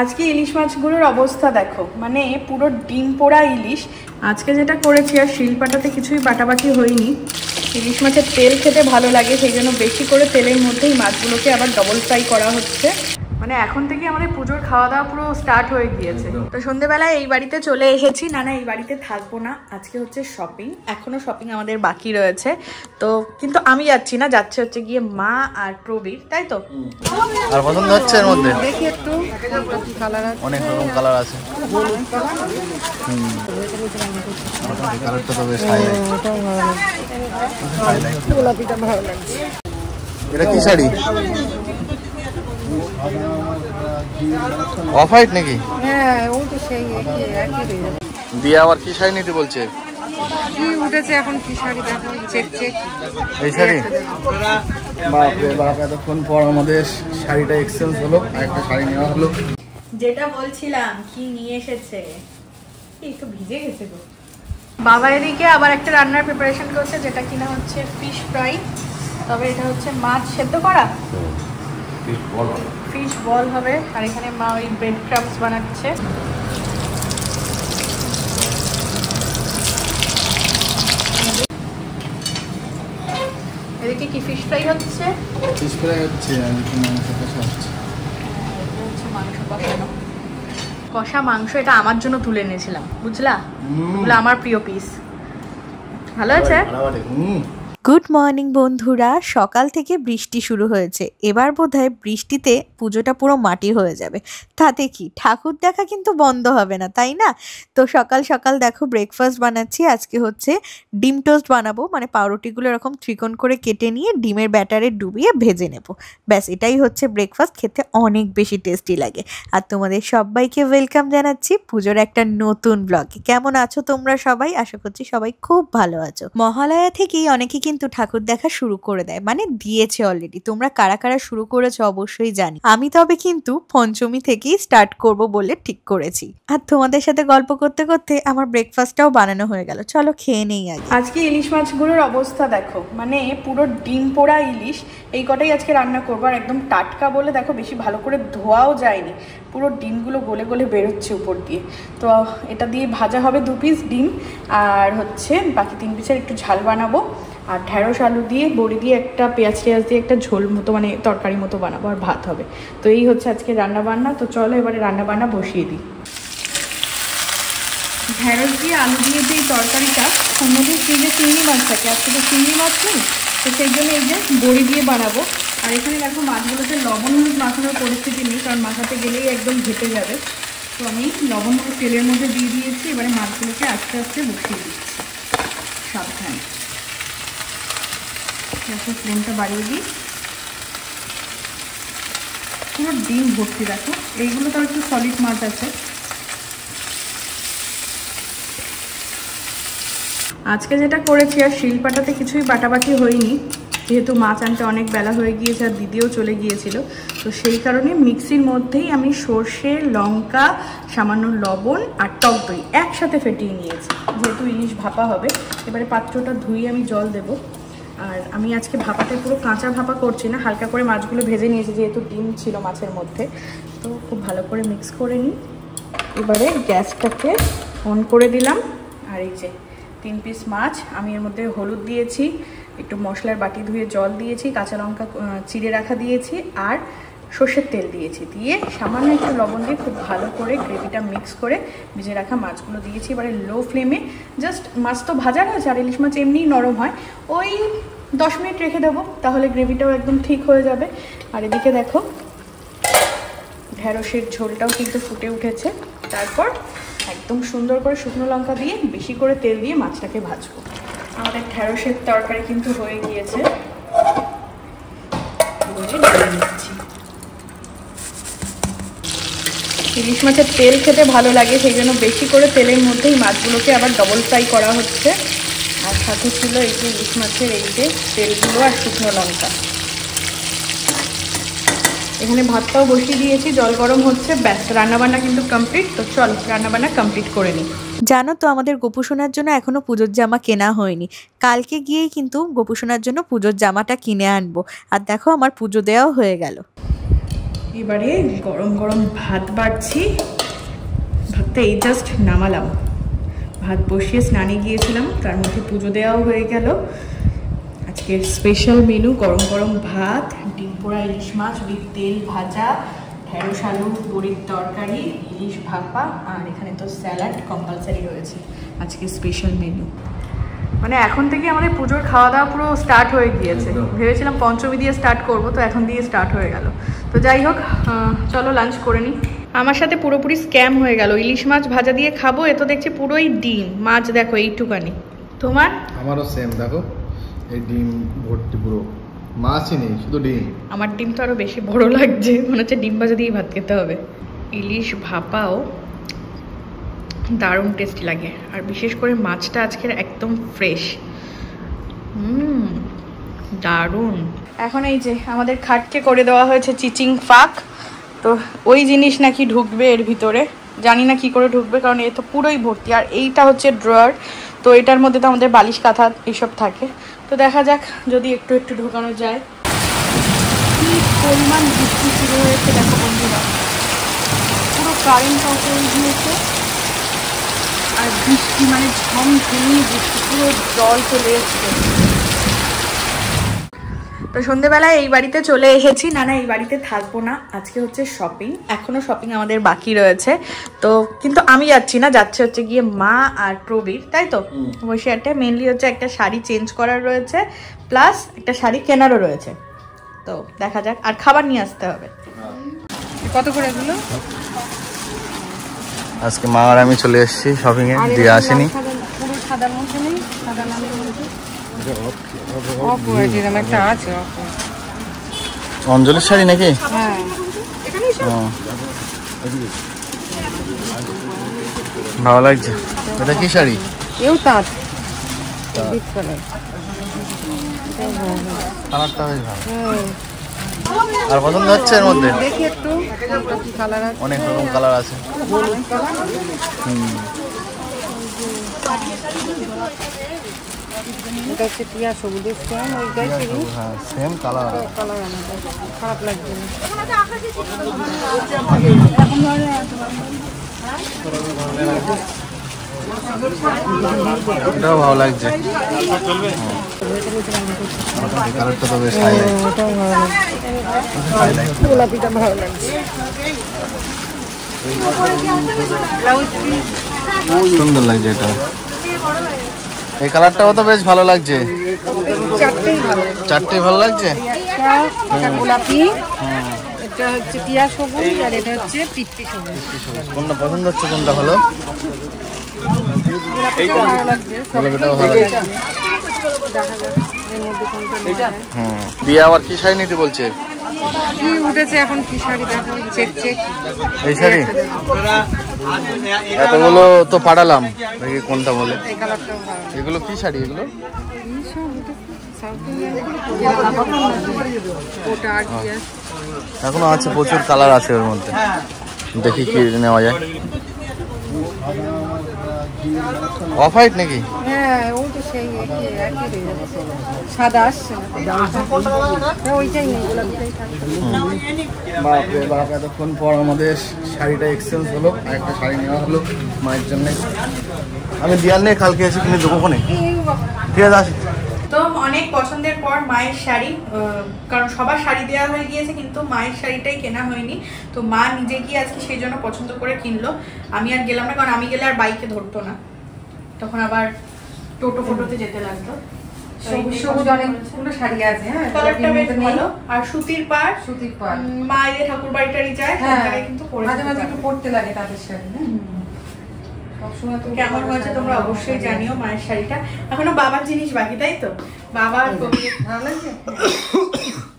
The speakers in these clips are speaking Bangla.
আজকে ইলিশ মাছগুলোর অবস্থা দেখো, মানে পুরো ডিম পোড়া ইলিশ। আজকে যেটা করেছি আর শিলপাটাতে কিছুই বাটাবাটি হয়নি। ইলিশ মাছের তেল খেতে ভালো লাগে, সেই জন্য বেশি করে তেলের মধ্যেই মাছগুলোকে আবার ডবল ফ্রাই করা হচ্ছে। মানে এখন থেকে আমাদের পুজোর খাওয়া দাওয়া পুরো স্টার্ট হয়ে গিয়েছে। তো সন্ধ্যেবেলায় এই বাড়িতে চলে এসেছি। না এই বাড়িতে থাকবো না, আজকে হচ্ছে শপিং। এখনো শপিং আমাদের বাকি রয়েছে, তো কিন্তু আমি যাচ্ছি না, যাচ্ছে হচ্ছে গিয়ে মা আর প্রবীর, তাই তো? আর পছন্দ হচ্ছে এর মধ্যে? দেখি একটু কালার আছে, অনেক রকম কালার আছে। কালারটা তো বেশ গোলাপিটা ভালো লাগছে। এটা কি শাড়ি? অফ হোয়াইট নাকি? হ্যাঁ ও তো সেই একই। দিয়ে আবার কি শাড়ি নিতে বলছে? কি উঠেছে এখন, কি শাড়ি দেখো, চেক চেক এই শাড়ি। বাপরে বাপ, এতক্ষণ পর আমাদের শাড়িটা এক্সচেঞ্জ হলো, একটা শাড়ি নেওয়া হলো। যেটা বলছিলাম, কি নিয়ে এসেছে, একটু ভিজে গেছে গো। বাবা এদিকে আবার একটা রান্নার প্রিপারেশন করছে, যেটা কিনা হচ্ছে ফিশ ফ্রাই। তবে এটা হচ্ছে মাছ সেদ্ধ করা, ফিশ বল হবে। আর এখানে মা ওই ব্রেড ক্রাম্বস বানাচ্ছে। এদিকে কি ফিশ ফ্রাই হচ্ছে? ফিশ ফ্রাই হচ্ছে, আর এখানে মাংস কষা হচ্ছে। মাংস কষানো, কষা মাংস। এটা আমার জন্য তুলে এনেছিলাম, বুঝলা? এগুলো আমার প্রিয় পিস। ভালো আছে। গুড মর্নিং বন্ধুরা। সকাল থেকে বৃষ্টি শুরু হয়েছে, এবার বোধহয় বৃষ্টিতে পুজোটা পুরো মাটি হয়ে যাবে। তাতে কি, ঠাকুর দেখা কিন্তু বন্ধ হবে না, তাই না? তো সকাল সকাল দেখো ব্রেকফাস্ট বানাচ্ছি। আজকে হচ্ছে ডিম টোস্ট বানাবো, মানে পাউরুটিগুলো এরকম ত্রিকোণ করে কেটে নিয়ে ডিমের ব্যাটারে ডুবিয়ে ভেজে নেব। ব্যাস, এটাই হচ্ছে ব্রেকফাস্ট। খেতে অনেক বেশি টেস্টি লাগে। আর তোমাদের সবাইকে ওয়েলকাম জানাচ্ছি পুজোর একটা নতুন ব্লগে। কেমন আছো তোমরা সবাই? আশা করছি সবাই খুব ভালো আছো। মহালয়া থেকেই অনেকে কিন্তু ঠাকুর দেখা শুরু করে দেয়, মানে দিয়েছে অলরেডি। তোমরা কারা কারা শুরু করেছো অবশ্যই জানি। আমি তবে কিন্তু পঞ্চমী থেকেই স্টার্ট করব বলে ঠিক করেছি। আর তোমাদের সাথে গল্প করতে করতে আমার ব্রেকফাস্টটাও বানানো হয়ে গেল। চলো খেয়ে নেই আগে। আজকে ইলিশ মাছগুলোর অবস্থা দেখো, মানে পুরো ডিম পোড়া ইলিশ। এই কটাই আজকে রান্না করবো। আর একদম টাটকা বলে দেখো, বেশি ভালো করে ধোয়াও যায়নি, পুরো ডিমগুলো গলে গলে বেরোচ্ছে উপর দিয়ে। তো এটা দিয়ে ভাজা হবে 2 পিস ডিম, আর হচ্ছে বাকি 3 পিসের একটু ঝাল বানাবো। আর ঢেঁড়স আলু দিয়ে বড়ি দিয়ে একটা পেঁয়াজ টেয়াজ দিয়ে একটা ঝোল মতো, মানে তরকারি মতো বানাবো, আর ভাত হবে। তো এই হচ্ছে আজকে রান্না বান্না। তো চলো এবারে রান্না বান্না বসিয়ে দিই। ঢেঁড়স দিয়ে আলু দিয়ে যে তরকারিটা, ওর মধ্যে ফ্রিজে চিংড়ি মাছ থাকে, আজকে তো চিংড়ি মাছ নেই, তো সেই জন্য এই যে বড়ি দিয়ে বানাবো। আর এখানে দেখো মাছগুলোতে লবণ হলুদ মাখানোর পরিস্থিতি নেই, কারণ মাখাতে গেলেই একদম ঘেটে যাবে। তো আমি লবণ হলুদ তেলের মধ্যে দিয়ে দিয়েছি। এবারে মাছগুলোকে আস্তে আস্তে বসিয়ে দিচ্ছি, সাবধানে। গ্যাসের ফ্লেমটা বাড়িয়ে দিই। পুরো ডিম ভর্তি দেখো, এইগুলো তো একটু সলিড মাছ আছে। আজকে যেটা করেছি আর শিলপাটাতে কিছুই বাটাবাটি হয়নি, যেহেতু মাছ আনতে অনেক বেলা হয়ে গিয়েছে আর দিদিও চলে গিয়েছিল। তো সেই কারণে মিক্সির মধ্যেই আমি সর্ষে, লঙ্কা, সামান্য লবণ আর টক দই একসাথে ফেটিয়ে নিয়েছি, যেহেতু ইলিশ ভাপা হবে। এবারে পাত্রটা ধুয়ে আমি জল দেব। আর আমি আজকে ভাপাতে পুরো কাঁচা ভাপা করছি না, হালকা করে মাছগুলো ভেজে নিয়েছি, যেহেতু ডিম ছিল মাছের মধ্যে। তো খুব ভালো করে মিক্স করে নিই। এবারে গ্যাসটাকে অন করে দিলাম। আর এই যে 3 পিস মাছ, আমি এর মধ্যে হলুদ দিয়েছি, একটু মশলার বাটি ধুয়ে জল দিয়েছি, কাঁচা লঙ্কা চিড়ে রাখা দিয়েছি, আর সর্ষের তেল দিয়েছি। দিয়ে সামান্য একটু লবণ দিয়ে খুব ভালো করে গ্রেভিটা মিক্স করে ভিজে রাখা মাছগুলো দিয়েছি। এবারে লো ফ্লেমে জাস্ট, মাছ তো ভাজা রয়েছে আর ইলিশ মাছ এমনিই নরম হয়, ওই 10 মিনিট রেখে দেবো, তাহলে গ্রেভিটাও একদম ঠিক হয়ে যাবে। আর এদিকে দেখো ঢেঁড়সের ঝোলটাও কিন্তু ফুটে উঠেছে। তারপর একদম সুন্দর করে শুকনো লঙ্কা দিয়ে বেশি করে তেল দিয়ে মাছটাকে ভাজবো। আমাদের ঢেঁড়সের তরকারি কিন্তু হয়ে গিয়েছে। ইলিশ মাছের তেল খেতে ভালো লাগে, সেই জন্য বেশি করে তেলের মধ্যেই মাছগুলোকে আবার ডবল ফ্রাই করা হচ্ছে। আর সাথে ছিল এই যে ইলিশ মাছের এই যে তেলগুলো আর শুকনো লঙ্কা। এখানে ভাতটাও বসিয়ে দিয়েছি, জল গরম হচ্ছে। ব্যাস, রান্নাবান্না কিন্তু কমপ্লিট। তো চল রান্নাবান্না কমপ্লিট করে নিই। জানো তো আমাদের গোপুসোনার জন্য এখনো পুজোর জামা কেনা হয়নি। কালকে গিয়েই কিন্তু গোপুসোনার জন্য পুজোর জামাটা কিনে আনবো। আর দেখো আমার পুজো দেওয়াও হয়ে গেল। এবারে গরম গরম ভাত বাড়ছি। ভাতটা এই জাস্ট নামালাম, ভাত বসিয়ে স্নানে গিয়েছিলাম, তার মধ্যে পুজো দেওয়াও হয়ে গেল। আজকের স্পেশাল মেনু গরম গরম ভাত, ডিম পোড়া ইলিশ মাছ উইথ তেল ভাজা, ঢেঁড়স আলু বড়ির তরকারি, ইলিশ ভাপা, আর এখানে তো স্যালাড কম্পালসারি রয়েছে। আজকে স্পেশাল মেনু, মানে এখন থেকে আমাদের পুজোর খাওয়া দাওয়া পুরো স্টার্ট হয়ে গিয়েছে। ভেবেছিলাম পঞ্চমী দিয়ে স্টার্ট করব, তো এখন দিয়ে স্টার্ট হয়ে গেল। তো যাই হোক, চলো লাঞ্চ করে নিই। আমার সাথে পুরোপুরি স্ক্যাম হয়ে গেল। ইলিশ মাছ ভাজা দিয়ে খাবো, এ তো দেখছি পুরোই ডিম। মাছ দেখো এইটুকানি। তোমার? আমারও সেম, দেখো এই ডিম ভর্তি, পুরো মাছই নেই, শুধু ডিম। আমার ডিম তো আরো বেশি বড় লাগছে, মনে হচ্ছে ডিম ভাজা দিয়ে ভাত খেতে হবে। ইলিশ ভাপাও দারুণ টেস্টি লাগে, আর বিশেষ করে মাছটা আজকের একদম ফ্রেশ। দারুণ। এখন এই যে আমাদের খাটকে করে দেওয়া হয়েছে চিচিং ফাঁক, তো ওই জিনিস নাকি ঢুকবে এর ভিতরে, জানি না কি করে ঢুকবে, কারণ এ তো পুরোই ভর্তি। আর এইটা হচ্ছে ড্রয়ার, তো এটার মধ্যে তো আমাদের বালিশ কাঁথা এইসব থাকে। তো দেখা যাক যদি একটু একটু ঢোকানো যায়। কি পরিমাণ বৃষ্টি শুরু হয়েছে দেখো বন্ধুরা, পুরো কারেন্ট অফ হয়ে গিয়েছে। আর বৃষ্টি মানে ঝমঝমি বৃষ্টি, পুরো জল চলে এসছে। তো সন্ধেবেলায় এই বাড়িতে চলে এসেছি। না এই বাড়িতে থাকবো না, আজকে হচ্ছে শপিং। এখনো শপিং আমাদের বাকি রয়েছে, তো কিন্তু আমি যাচ্ছি না, যাচ্ছে হচ্ছে গিয়ে মা আর প্রবীর, তাই তো? বসিরহাটে মেনলি হচ্ছে একটা শাড়ি চেঞ্জ করার রয়েছে, প্লাস একটা শাড়ি কেনারও রয়েছে। তো দেখা যাক, আর খাবার নিয়ে আসতে হবে। কত করে এগুলো? আজকে মা আর আমি চলে এসেছি শপিং এ, দিয়ে আসেনি। পুরো সাদার মধ্যে নেই, সাদা নামের অঞ্জলির শাড়ি নাকি? ভালো লাগছে। এটা কি শাড়ি? কালারটা বেশ ভালো। আর পছন্দ হচ্ছে এর মধ্যে? অনেক রকম কালার আছে। এটা হচ্ছে টিয়া সবুজের সেম, ওইটাই সবুজ, হ্যাঁ সেম কালার, কালার আমাদের খারাপ লাগছে না। এটাও ভালো লাগছে, কালারটা তো বেশ হাইলাইট। গোলাপিটা ভালো লাগছে, সুন্দর লাগছে এটা। এই কালারটাও তো বেশ ভালো লাগছে, চারটেই ভালো লাগছে। এটা গোলাপি, এটা হচ্ছে টিয়া সবুজ, আর এটা হচ্ছে পিত্তি সবুজ। কোনটা পছন্দ হচ্ছে, কোনটা ভালো? গোলাপিটাও ভালো লাগছে, গোলাপিটাও ভালো লাগছে। দেখা যাক এর মধ্যে কোনটা নেওয়া যায়। দিয়ে আবার কি শাড়ি নিতে বলছে? কি উঠেছে এখন, কি শাড়ি দেখো, চেক চেক এই শাড়ি এতগুলো তো পাঠালাম, দেখি কোনটা বলে। এই কালারটাও ভালো। এগুলো কি শাড়ি? এগুলো ওটা আর কি আছে, এখনো আছে, প্রচুর কালার আছে ওর মধ্যে, দেখি কি নেওয়া যায়। অফ হোয়াইট নাকি? হ্যাঁ ওই তো সেই একই সাদা আসছে না, ওইটাই নেই, গোলাপিটাই থাকবে। বাপরে বাপ, এতক্ষণ পর আমাদের শাড়িটা এক্সচেঞ্জ হলো, আর একটা শাড়ি নেওয়া হলো মায়ের জন্য। আমি দিয়ার নেই, কালকে এসে কিনে দেবো কোনে। ঠিক আছে, আসি। তো অনেক পছন্দের পর মায়ের শাড়ি, কারণ সবার শাড়ি দেওয়া হয়ে গিয়েছে কিন্তু মায়ের শাড়িটাই কেনা হয়নি। তো মা নিজে গিয়ে আজকে সেই জন্য পছন্দ করে কিনলো, আমি আর গেলাম না, কারণ আমি গেলে আর বাইকে ধরতো না, তখন আবার টোটো ফোটোতে যেতে লাগতো। সবুজ অনেকগুলো শাড়ি আছে, হ্যাঁ কালারটা বেশ ভালো, আর সুতির পাড়, সুতির পাড়। মা এই ঠাকুর বাড়িটারই যায়, কিন্তু মাঝে মাঝে একটু পড়তে লাগে তাদের শাড়ি। কেমন হয়েছে তোমরা অবশ্যই জানিও মায়ের শাড়িটা। এখনো বাবার জিনিস বাকি, তাই তো? বাবার ভালো লাগছে,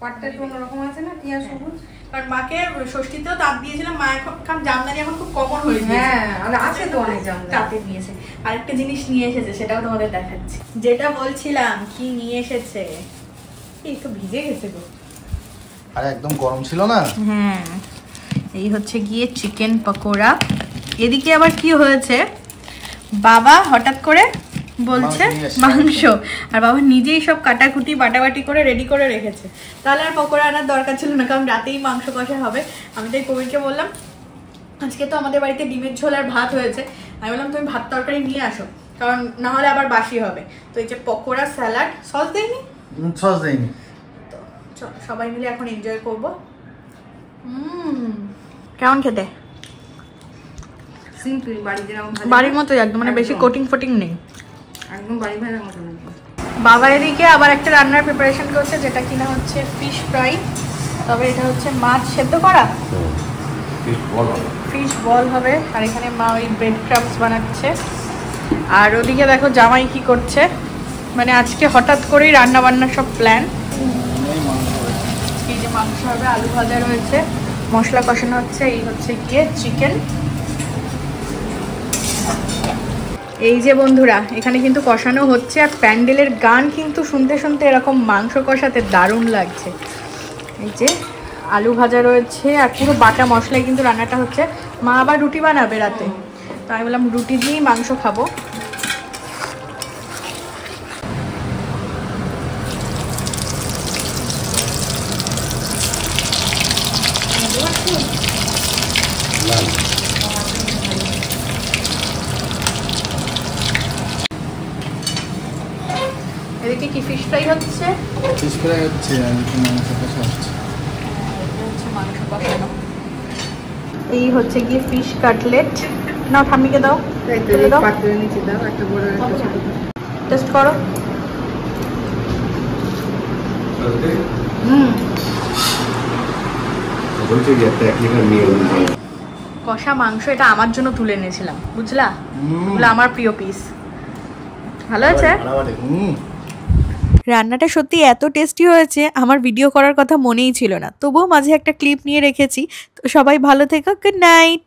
পাটটা একটু অন্যরকম আছে না, টিয়া সবুজ। কারণ মাকে ষষ্ঠীতেও তাঁত দিয়েছিলাম, মা এখন কারণ জামদানি এখন খুব কমন হয়ে গেছে। হ্যাঁ আছে তো অনেক জামদানি, তাঁতে নিয়েছে। আরেকটা জিনিস নিয়ে এসেছে, সেটাও তোমাদের দেখাচ্ছি। যেটা বলছিলাম কি নিয়ে এসেছে, এই তো ভিজে গেছে গো। আরে একদম গরম ছিল না। হ্যাঁ, এই হচ্ছে গিয়ে চিকেন পকোড়া। এদিকে আবার কি হয়েছে, বাবা হঠাৎ করে বলছে মাংস, আর বাবা নিজেই সব কাটাকুটি বাটাবাটি করে রেডি করে রেখেছে। তাহলে আর পকোড়া আনার দরকার ছিল না, কারণ রাতেই মাংস কষা হবে। আমি তাই কবিরকে বললাম আজকে তো আমাদের বাড়িতে ডিমের ঝোল আর ভাত হয়েছে, আমি বললাম তুমি ভাত তরকারি নিয়ে আসো, কারণ না হলে আবার বাসি হবে। তো এই যে পকোড়া, স্যালাড, সস দেয়নি, সস দেয়নি, তো সবাই মিলে এখন এনজয় করবো। কেমন খেতে? সিম্পল বাড়ি যেরকম বাড়ির মতোই একদম, মানে বেশি কোটিং ফোটিং নেই, একদম বাড়ি ভাড়ার মতো। বাবা এদিকে আবার একটা রান্নার প্রিপারেশন করছে, যেটা কিনা হচ্ছে ফিশ ফ্রাই, তবে এটা হচ্ছে মাছ সেদ্ধ করা, ফিশ বল হবে। আর এখানে মা ওই ব্রেড ক্রাম্বস বানাচ্ছে। আর ওদিকে দেখো জামাই কি করছে, মানে আজকে হঠাৎ করেই রান্না বান্নার সব প্ল্যান। এই যে মাংস হবে, আলু ভাজা রয়েছে, মশলা কষানো হচ্ছে, এই হচ্ছে গিয়ে চিকেন। এই যে বন্ধুরা এখানে কিন্তু কষানো হচ্ছে, আর প্যান্ডেলের গান কিন্তু শুনতে শুনতে এরকম মাংস কষাতে দারুণ লাগছে। এই যে আলু ভাজা রয়েছে, আর পুরো বাটা মশলায় কিন্তু রান্নাটা হচ্ছে। মা আবার রুটি বানাবে রাতে, তো আমি বললাম রুটি দিয়েই মাংস খাবো। এদিকে কি ফিশ ফ্রাই হচ্ছে, ফিশ ফ্রাই হচ্ছে, আর মাংস কষা হচ্ছে। মাংস কষানো। এই হচ্ছে গিয়ে ফিশ কাটলেট। নাও ঠাম্মিকে দাও, পাত্রের নিচে দাও, একটা বড় একটা ছোট। টেস্ট করো। কষা মাংস এটা আমার জন্য তুলে এনেছিলাম, বুঝলা, বলে আমার প্রিয় পিস। ভালো আছে। রান্নাটা সত্যি এত টেস্টি হয়েছে আমার ভিডিও করার কথা মনেই ছিল না, তবুও মাঝে একটা ক্লিপ নিয়ে রেখেছি। তো সবাই ভালো থেকো, গুড নাইট।